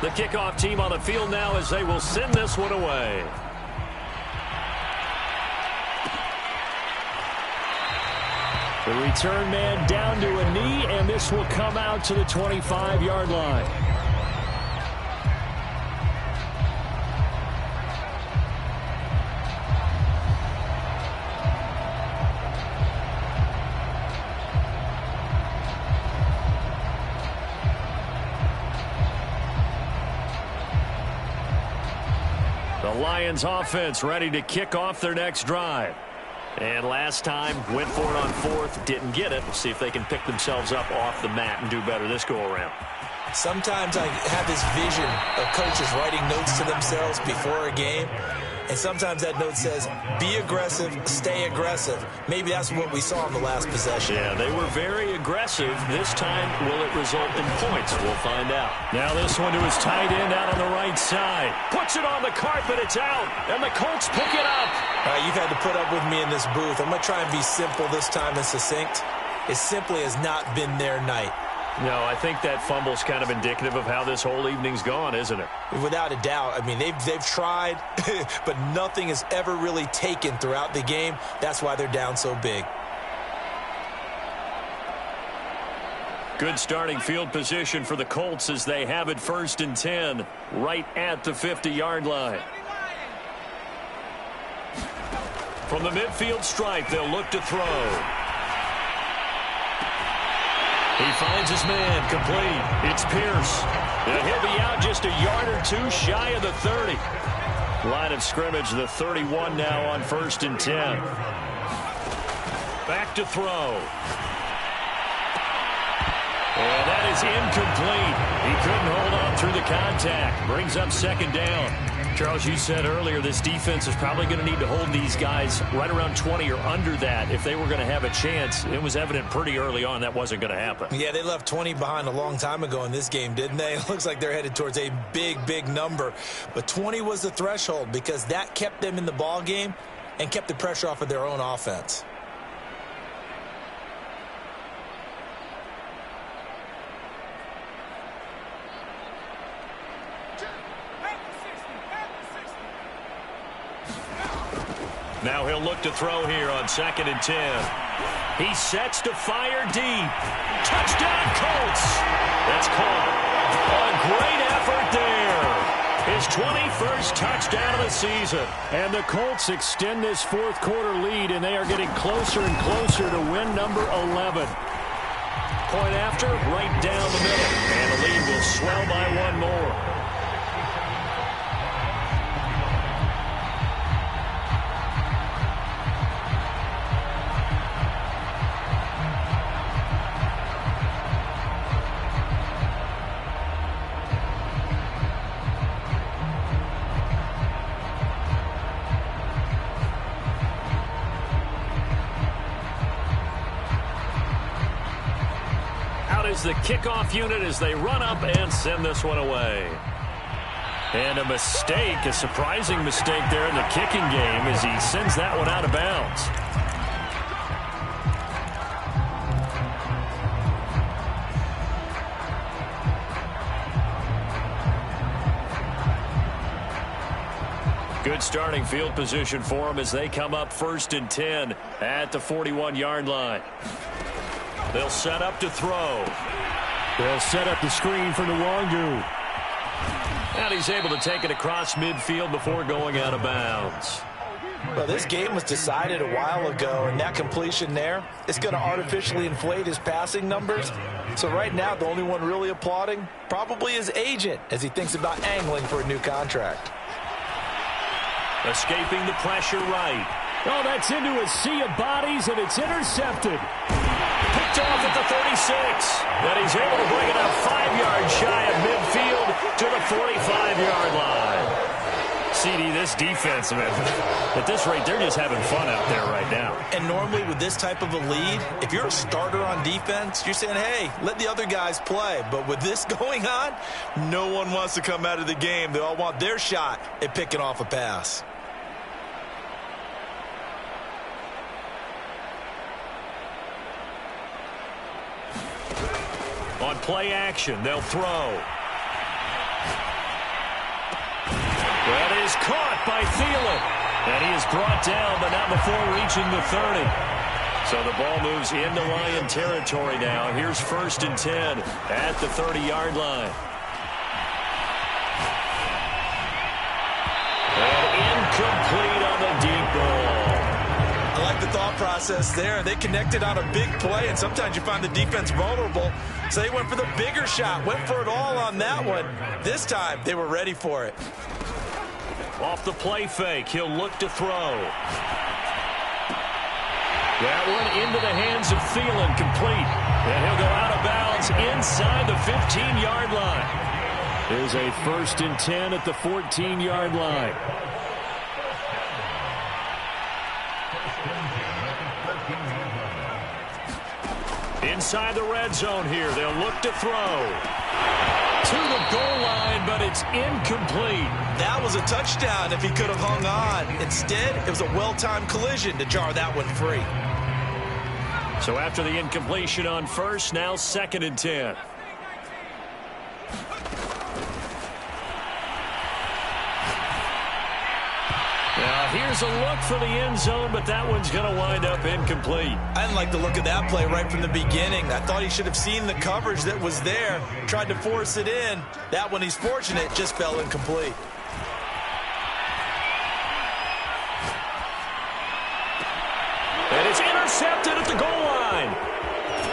The kickoff team on the field now as they will send this one away. The return man down to a knee, and this will come out to the 25-yard line. The Lions offense ready to kick off their next drive. And last time, went for it on 4th, didn't get it. We'll see if they can pick themselves up off the mat and do better this go-around. Sometimes I have this vision of coaches writing notes to themselves before a game. And sometimes that note says, be aggressive, stay aggressive. Maybe that's what we saw in the last possession. Yeah, they were very aggressive. This time, will it result in points? We'll find out. Now this one to his tight end out on the right side. Puts it on the carpet, it's out. And the Colts pick it up. All right, you've had to put up with me in this booth. I'm going to try and be simple this time and succinct. It simply has not been their night. No, I think that fumble's kind of indicative of how this whole evening's gone, isn't it? Without a doubt. I mean, they've tried, but nothing is ever really taken throughout the game. That's why they're down so big. Good starting field position for the Colts as they have it 1st and 10, right at the 50-yard line. From the midfield stripe, they'll look to throw. He finds his man, complete. It's Pierce. And he'll be out just a yard or two shy of the 30. Line of scrimmage, the 31 now on 1st and 10. Back to throw. And that is incomplete. He couldn't hold on through the contact. Brings up 2nd down. Charles, you said earlier this defense is probably going to need to hold these guys right around 20 or under that if they were going to have a chance. It was evident pretty early on that wasn't going to happen. Yeah, they left 20 behind a long time ago in this game, didn't they? It looks like they're headed towards a big, big number. But 20 was the threshold because that kept them in the ball game and kept the pressure off of their own offense. Now he'll look to throw here on 2nd and 10. He sets to fire deep. Touchdown, Colts. That's caught. A great effort there. His 21st touchdown of the season. And the Colts extend this 4th quarter lead, and they are getting closer and closer to win number 11. Point after, right down the middle. And the lead will swell by one more. Is the kickoff unit as they run up and send this one away. And a mistake, a surprising mistake there in the kicking game as he sends that one out of bounds. Good starting field position for them as they come up 1st and 10 at the 41-yard line. They'll set up to throw. They'll set up the screen for Nwangu. And he's able to take it across midfield before going out of bounds. Well, this game was decided a while ago, and that completion there is going to artificially inflate his passing numbers. So right now, the only one really applauding probably his agent as he thinks about angling for a new contract. Escaping the pressure right. Oh, that's into a sea of bodies, and it's intercepted. Picked off at the 36. And he's able to bring it up 5 yards shy of midfield to the 45-yard line. CD, this defense, man, at this rate, they're just having fun out there right now. And normally with this type of a lead, if you're a starter on defense, you're saying, hey, let the other guys play. But with this going on, no one wants to come out of the game. They all want their shot at picking off a pass. On play action, they'll throw. That is caught by Thielen. And he is brought down, but not before reaching the 30. So the ball moves into Lion territory now. Here's 1st and 10 at the 30-yard line. And incomplete on the deep ball. I like the thought process there. They connected on a big play, and sometimes you find the defense vulnerable. So they went for the bigger shot, went for it all on that one. This time, they were ready for it. Off the play fake, he'll look to throw. That one into the hands of Thielen, complete. And he'll go out of bounds inside the 15-yard line. There's a 1st and 10 at the 14-yard line. Inside the red zone here, they'll look to throw. To the goal line, but it's incomplete. That was a touchdown if he could have hung on. Instead, it was a well-timed collision to jar that one free. So after the incompletion on first, now 2nd and 10. Now here's a look for the end zone, but that one's going to wind up incomplete. I didn't like the look of that play right from the beginning. I thought he should have seen the coverage that was there, tried to force it in. That one, he's fortunate, just fell incomplete. And it's intercepted at the goal line.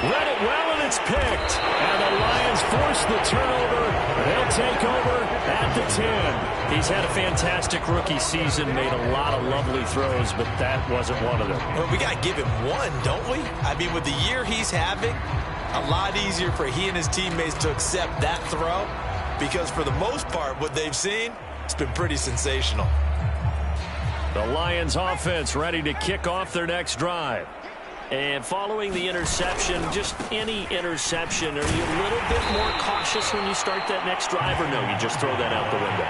Read it well, and it's picked. And the Lions force the turnover. They'll take over at the 10. He's had a fantastic rookie season, made a lot of lovely throws, but that wasn't one of them. Well, we got to give him one, don't we? I mean, with the year he's having, a lot easier for he and his teammates to accept that throw, because for the most part, what they've seen, it's been pretty sensational. The Lions offense ready to kick off their next drive. And following the interception, just any interception, are you a little bit more cautious when you start that next drive, or no, you just throw that out the window?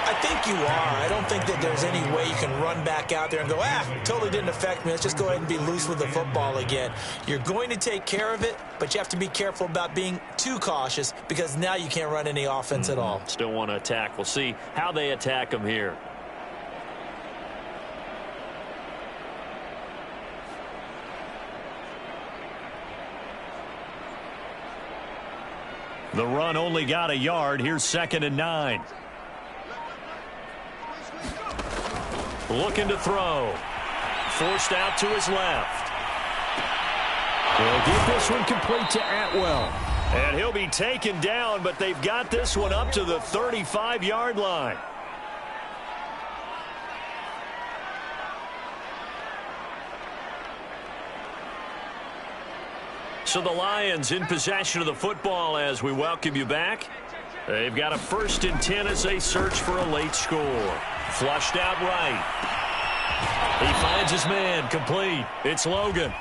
I think you are. I don't think that there's any way you can run back out there and go, totally didn't affect me. Let's just go ahead and be loose with the football again. You're going to take care of it, but you have to be careful about being too cautious, because now you can't run any offense at all. Still want to attack. We'll see how they attack them here. The run only got a yard. Here's 2nd and 9. Looking to throw. Forced out to his left. They'll get this one complete to Atwell. And he'll be taken down, but they've got this one up to the 35-yard line. So the Lions in possession of the football as we welcome you back. They've got a 1st and 10 as they search for a late score. Flushed out right. He finds his man, complete. It's Logan.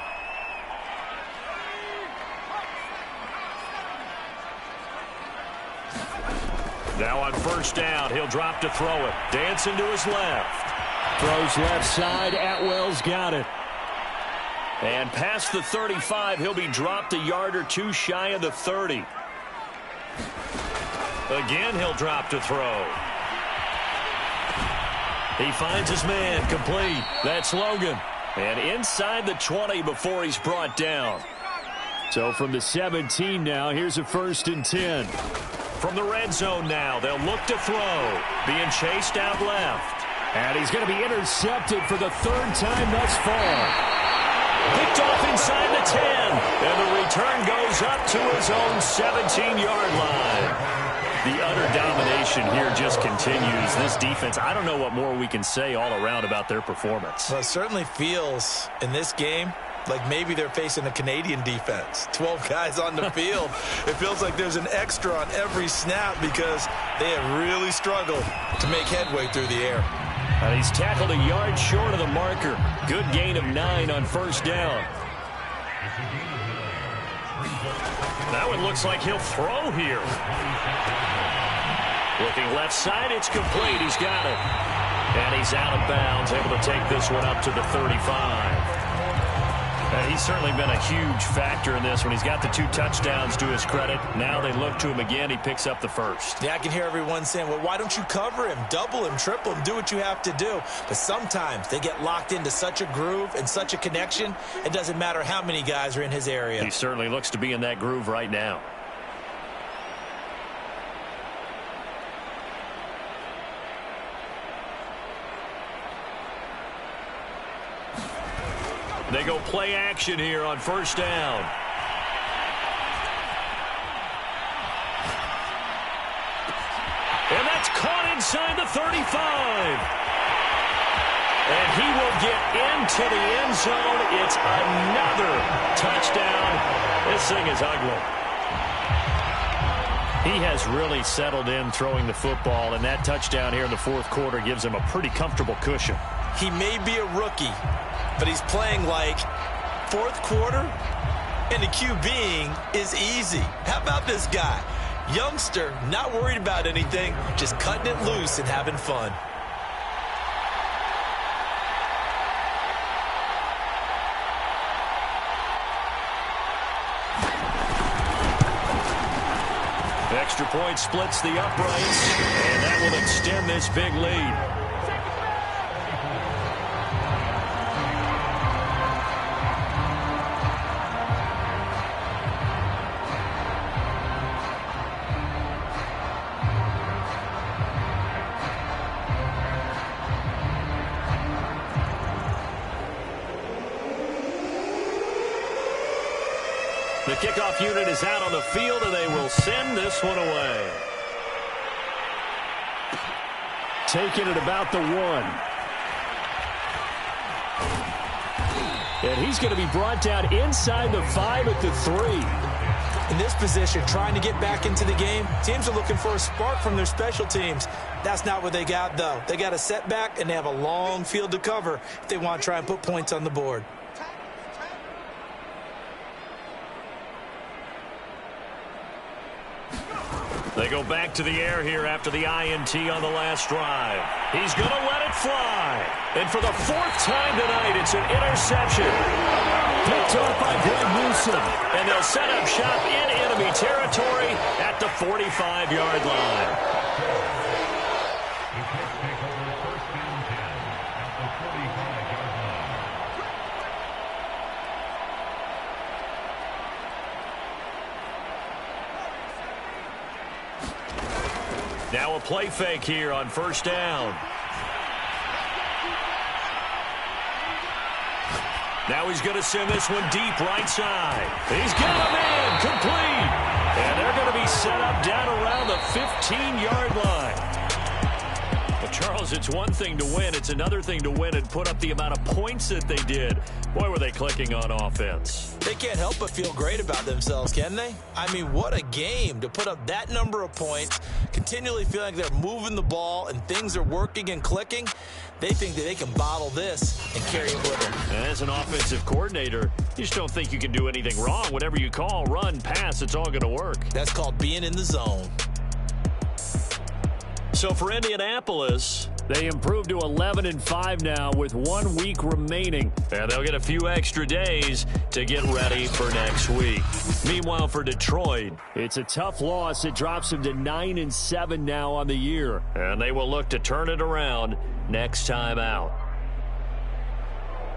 Now on 1st down, he'll drop to throw it. Dancing to his left. Throws left side. Atwell's got it. And past the 35, he'll be dropped a yard or two shy of the 30. Again, he'll drop to throw. He finds his man, complete. That's Logan. And inside the 20 before he's brought down. So from the 17 now, here's a 1st and 10. From the red zone now, they'll look to throw. Being chased out left. And he's going to be intercepted for the 3rd time thus far. Picked off inside the 10. And the return goes up to his own 17-yard line. The utter domination here just continues. This defense, I don't know what more we can say all around about their performance. Well, it certainly feels in this game like maybe they're facing a Canadian defense. 12 guys on the field. It feels like there's an extra on every snap because they have really struggled to make headway through the air. And he's tackled a yard short of the marker. Good gain of 9 on 1st down. That one looks like he'll throw here. Looking left side, it's complete. He's got it. And he's out of bounds, able to take this one up to the 35. And he's certainly been a huge factor in this when he's got the 2 touchdowns to his credit. Now they look to him again. He picks up the 1st. Yeah, I can hear everyone saying, well, why don't you cover him, double him, triple him, do what you have to do. But sometimes they get locked into such a groove and such a connection, it doesn't matter how many guys are in his area. He certainly looks to be in that groove right now. They go play action here on 1st down. And that's caught inside the 35. And he will get into the end zone. It's another touchdown. This thing is ugly. He has really settled in throwing the football, and that touchdown here in the 4th quarter gives him a pretty comfortable cushion. He may be a rookie, but he's playing like 4th quarter, and the QBing is easy. How about this guy? Youngster, not worried about anything, just cutting it loose and having fun. Extra point splits the uprights, and that will extend this big lead. The kickoff unit is out on the field, and they will send this one away. Taking it about the 1. And he's going to be brought down inside the 5 at the 3. In this position, trying to get back into the game, teams are looking for a spark from their special teams. That's not what they got, though. They got a setback, and they have a long field to cover if they want to try and put points on the board. They go back to the air here after the INT on the last drive. He's going to let it fly. And for the 4th time tonight, it's an interception. Picked off by Greg Newsom. And they'll set up shop in enemy territory at the 45-yard line. Now a play fake here on first down. Now he's going to send this one deep right side. He's got him in, complete. And they're going to be set up down around the 15-yard line. Well, Charles, it's one thing to win. It's another thing to win and put up the amount of points that they did. Boy, were they clicking on offense. They can't help but feel great about themselves, can they? I mean, what a game to put up that number of points, continually feeling like they're moving the ball and things are working and clicking. They think that they can bottle this and carry it with them. And as an offensive coordinator, you just don't think you can do anything wrong. Whatever you call, run, pass, it's all going to work. That's called being in the zone. So for Indianapolis, they improved to 11-5 now with 1 week remaining. And they'll get a few extra days to get ready for next week. Meanwhile, for Detroit, it's a tough loss. It drops them to 9-7 now on the year. And they will look to turn it around next time out.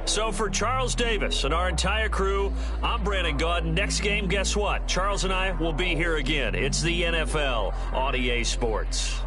So for Charles Davis and our entire crew, I'm Brandon Gaudin. Next game, guess what? Charles and I will be here again. It's the NFL on EA Sports.